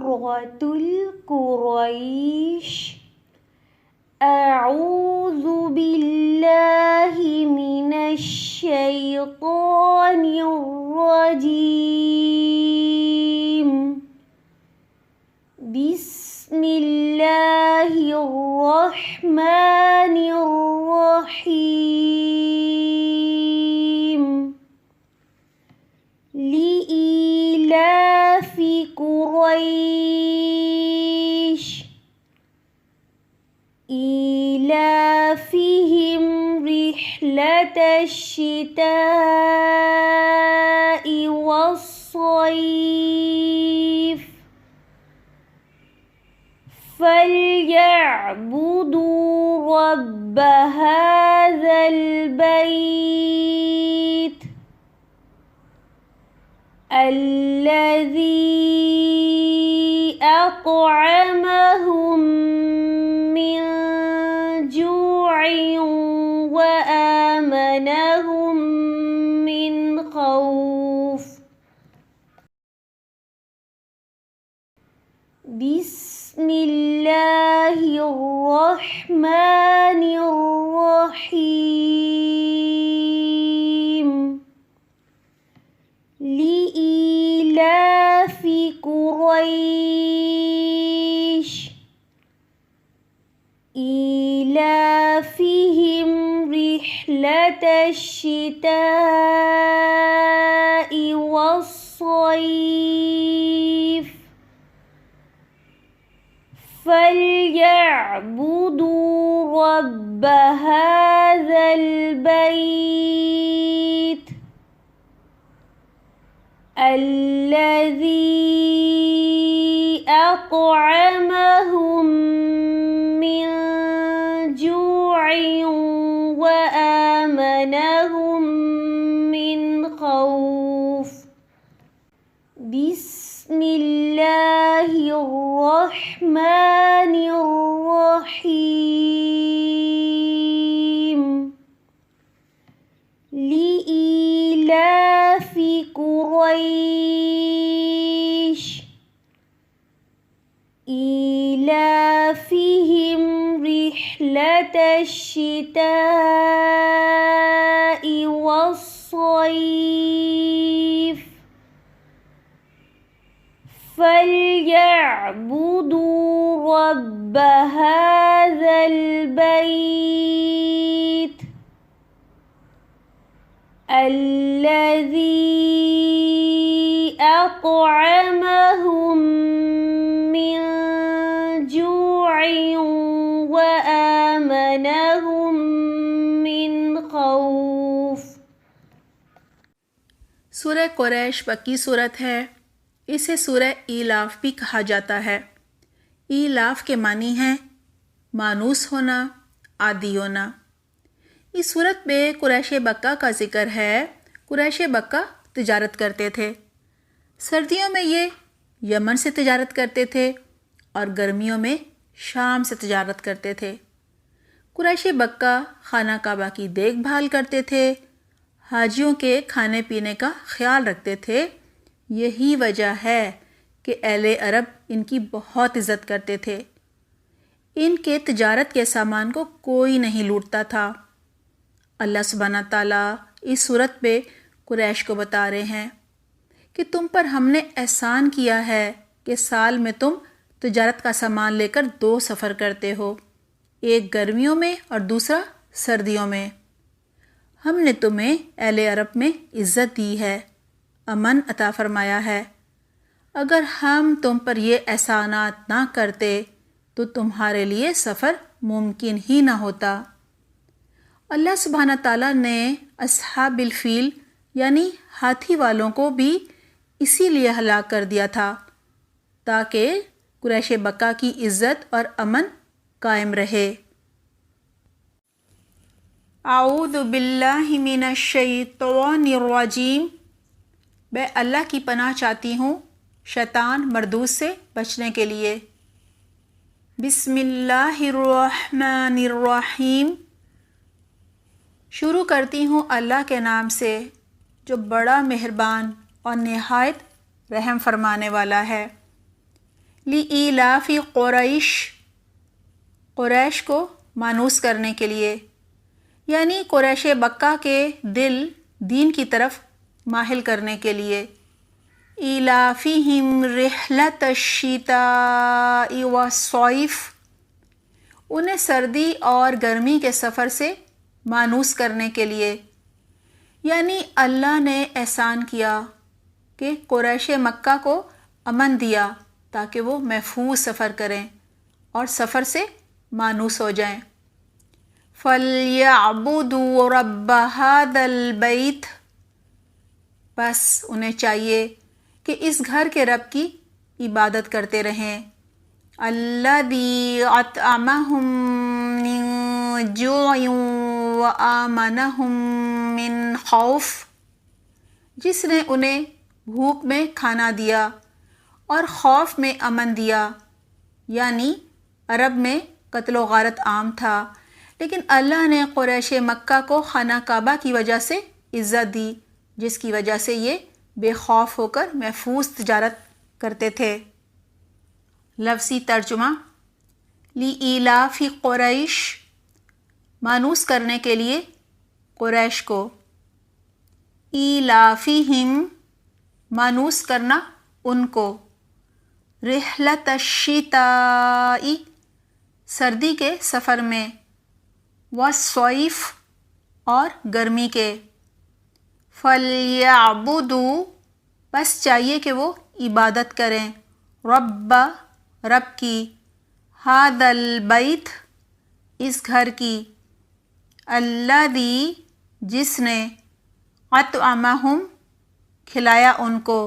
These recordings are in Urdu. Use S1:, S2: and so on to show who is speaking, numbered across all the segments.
S1: سورة القريش أعوذ بالله من الشيطان الرجيم بسم الله الرحمن الرحيم لإيلاف قريش إيلافهم رحلة الشتاء والصيف فليعبدوا رب هذا البيت الذي أطعمهم من جوع وآمنهم من خوف بسم الله الرحمن الرحيم لإيلاف قريش إيلافهم رحلة الشتاء والصيف فليعبدوا رب هذا البيت الذي أطعمهم من جوع وآمنهم من خوف بسم الله الرحمن الرحيم لإيلاف قريش إيلافهم رحلة الشتاء والصيف فليعبدوا رب هذا البيت الذي أطعمهم من جوع وآمنهم من خوف۔
S2: سورہ قریش مکی صورت ہے۔ اسے سورہ ایلاف بھی کہا جاتا ہے۔ ایلاف کے معنی ہیں مانوس ہونا، عادی ہونا۔ اس صورت میں قریش بکہ کا ذکر ہے۔ قریش بکہ تجارت کرتے تھے۔ سردیوں میں یہ یمن سے تجارت کرتے تھے اور گرمیوں میں شام سے تجارت کرتے تھے۔ قریش بکہ خانہ کعبہ کی دیکھ بھال کرتے تھے، حاجیوں کے کھانے پینے کا خیال رکھتے تھے۔ یہی وجہ ہے کہ اہل عرب ان کی بہت عزت کرتے تھے۔ ان کے تجارت کے سامان کو کوئی نہیں لوٹتا تھا۔ اللہ سبحانہ تعالیٰ اس صورت میں قریش کو بتا رہے ہیں کہ تم پر ہم نے احسان کیا ہے کہ سال میں تم تجارت کا سامان لے کر 2 سفر کرتے ہو، ایک گرمیوں میں اور دوسرا سردیوں میں۔ ہم نے تمہیں اہل عرب میں عزت دی ہے، امن عطا فرمایا ہے۔ اگر ہم تم پر یہ احسانات نہ کرتے تو تمہارے لیے سفر ممکن ہی نہ ہوتا۔ اللہ سبحانہ تعالیٰ نے اصحاب الفیل یعنی ہاتھی والوں کو بھی اسی لیے ہلاک کر دیا تھا تاکہ قریش بکہ کی عزت اور امن قائم رہے۔ اعوذ باللہ من الشیطان الرجیم، میں اللہ کی پناہ چاہتی ہوں شیطان مردود سے بچنے کے لیے۔ بسم اللہ الرحمن الرحیم، شروع کرتی ہوں اللہ کے نام سے جو بڑا مہربان اور نہایت رحم فرمانے والا ہے۔ لِإِيلَافِ قریش، قریش کو مانوس کرنے کے لیے، یعنی قریش بکہ کے دل دین کی طرف مائل کرنے کے لیے۔ ایلافہم رحلۃ الشتاء والصیف، انہیں سردی اور گرمی کے سفر سے مانوس کرنے کے لیے، یعنی اللہ نے احسان کیا کہ قریش مکہ کو امن دیا تاکہ وہ محفوظ سفر کریں اور سفر سے مانوس ہو جائیں۔ فَلْيَعْبُدُوا رَبَّ هَذَا الْبَيْتِ، بس انہیں چاہیے کہ اس گھر کے رب کی عبادت کرتے رہیں۔ الَّذِي أَطْعَمَهُم مِّن جُوعٍ وَآمَنَهُم مِّن خَوْفٍ، جس نے انہیں بھوک میں کھانا دیا اور خوف میں امن دیا، یعنی عرب میں قتل و غارت عام تھا، لیکن اللہ نے قریش مکہ کو خانہ کعبہ کی وجہ سے عزت دی، جس کی وجہ سے یہ بے خوف ہو کر محفوظ تجارت کرتے تھے۔ لفظی ترجمہ، لِإِيلَافِ قریش، مانوس کرنے کے لیے قریش کو، ایلافہم، مانوس کرنا ان کو، رحلۃ الشتاء، سردی کے سفر میں، والصیف، اور گرمی کے۔ فَلْيَعْبُدُوا، بس چاہیے کہ وہ عبادت کریں، رب کی، هَذَا الْبَيْتِ، اس گھر کی، الَّذِي، جس نے، أَطْعَمَهُم، کھلایا ان کو،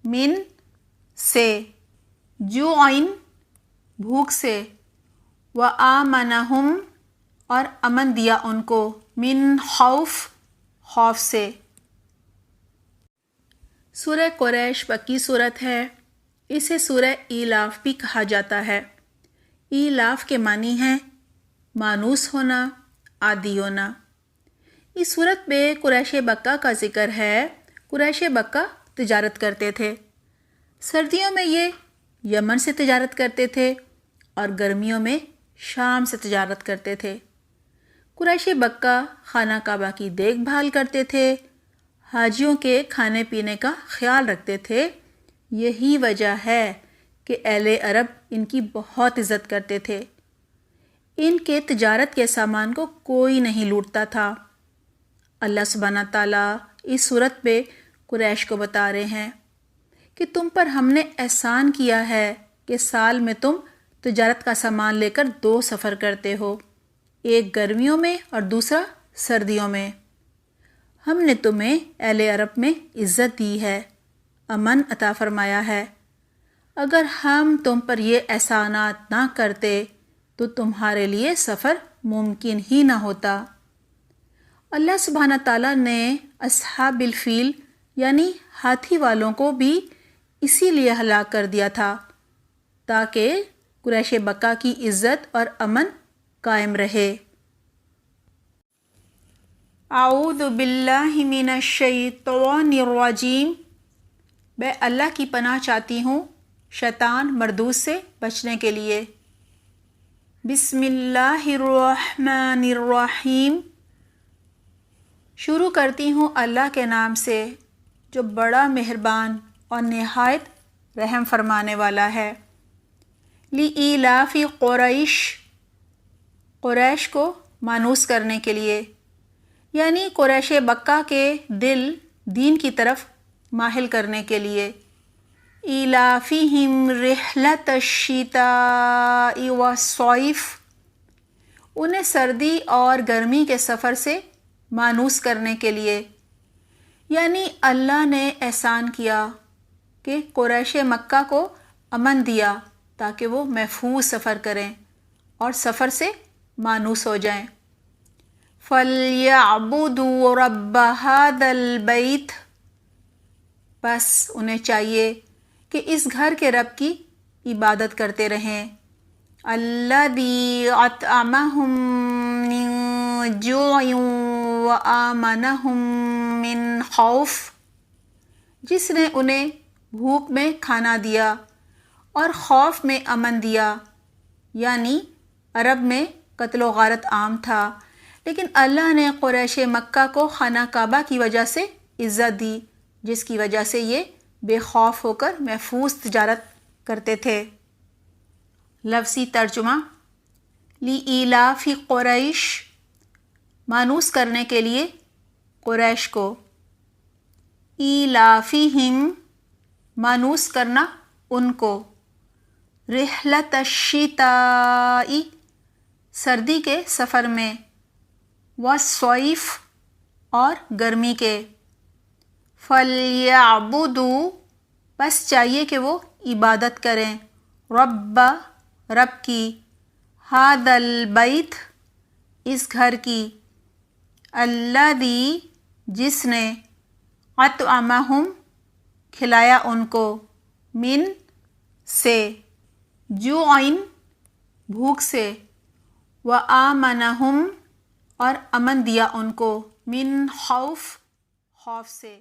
S2: من، سے، جوعٍ، بھوک سے، وآمنہم، اور امن دیا ان کو، من خوف، خوف سے۔ سورہ قریش مکی صورت ہے، اسے سورہ ایلاف بھی کہا جاتا ہے۔ ایلاف کے معنی ہیں مانوس ہونا، عادی ہونا۔ اس صورت میں قریش بکہ کا ذکر ہے۔ قریش بکہ تجارت کرتے تھے، سردیوں میں یہ یمن سے تجارت کرتے تھے اور گرمیوں میں شام سے تجارت کرتے تھے۔ قریش بکہ خانہ کعبہ کی دیکھ بھال کرتے تھے، حاجیوں کے کھانے پینے کا خیال رکھتے تھے۔ یہی وجہ ہے کہ اہل عرب ان کی بہت عزت کرتے تھے۔ ان کے تجارت کے سامان کو کوئی نہیں لوٹتا تھا۔ اللہ سبحانہ تعالیٰ اس صورت میں قریش کو بتا رہے ہیں کہ تم پر ہم نے احسان کیا ہے کہ سال میں تم تجارت کا سامان لے کر 2 سفر کرتے ہو، ایک گرمیوں میں اور دوسرا سردیوں میں۔ ہم نے تمہیں اہل عرب میں عزت دی ہے، امن عطا فرمایا ہے۔ اگر ہم تم پر یہ احسانات نہ کرتے تو تمہارے لیے سفر ممکن ہی نہ ہوتا۔ اللہ سبحانہ تعالیٰ نے اصحاب الفیل یعنی ہاتھی والوں کو بھی اسی لیے ہلاک کر دیا تھا تاکہ قریش بکہ کی عزت اور امن قائم رہے۔ اعوذ باللہ من الشیطان الرجیم، میں اللہ کی پناہ چاہتی ہوں شیطان مردود سے بچنے کے لیے۔ بسم اللہ الرحمن الرحیم، شروع کرتی ہوں اللہ کے نام سے جو بڑا مہربان اور نہایت رحم فرمانے والا ہے۔ لِإِيلَافِ قریش، قریش کو مانوس کرنے کے لیے، یعنی قریش بکہ کے دل دین کی طرف مائل کرنے کے لیے۔ ایلافہم رحلۃ الشتاء والصیف، انہیں سردی اور گرمی کے سفر سے مانوس کرنے کے لیے، یعنی اللہ نے احسان کیا کہ قریش مکہ کو امن دیا تاکہ وہ محفوظ سفر کریں اور سفر سے مانوس ہو جائیں۔ فَلْيَعْبُدُوا رَبَّ هَذَا الْبَيْتِ، بس انہیں چاہیے کہ اس گھر کے رب کی عبادت کرتے رہیں۔ الَّذِي أَطْعَمَهُم مِّن جُوعٍ وَآمَنَهُم مِّن خَوْفٍ، جس نے انہیں بھوک میں کھانا دیا اور خوف میں امن دیا، یعنی عرب میں قتل و غارت عام تھا، لیکن اللہ نے قریش مکہ کو خانہ کعبہ کی وجہ سے عزت دی، جس کی وجہ سے یہ بے خوف ہو کر محفوظ تجارت کرتے تھے۔ لفظی ترجمہ: لِإِيلَافِ قریش، مانوس کرنے کے لیے قریش کو، ایلافہم، مانوس کرنا ان کو، رحلۃ الشتاء، سردی کے سفر میں، والصیف، اور گرمی کے، فلیعبدوا، بس چاہیے کہ وہ عبادت کریں، رب کی، ھذا البیت، اس گھر کی، الذی، جس نے، اطعمہم، کھلایا ان کو، من، سے، جوع، بھوک سے، وآمنہم، اور امن دیا ان کو، من خوف، خوف سے۔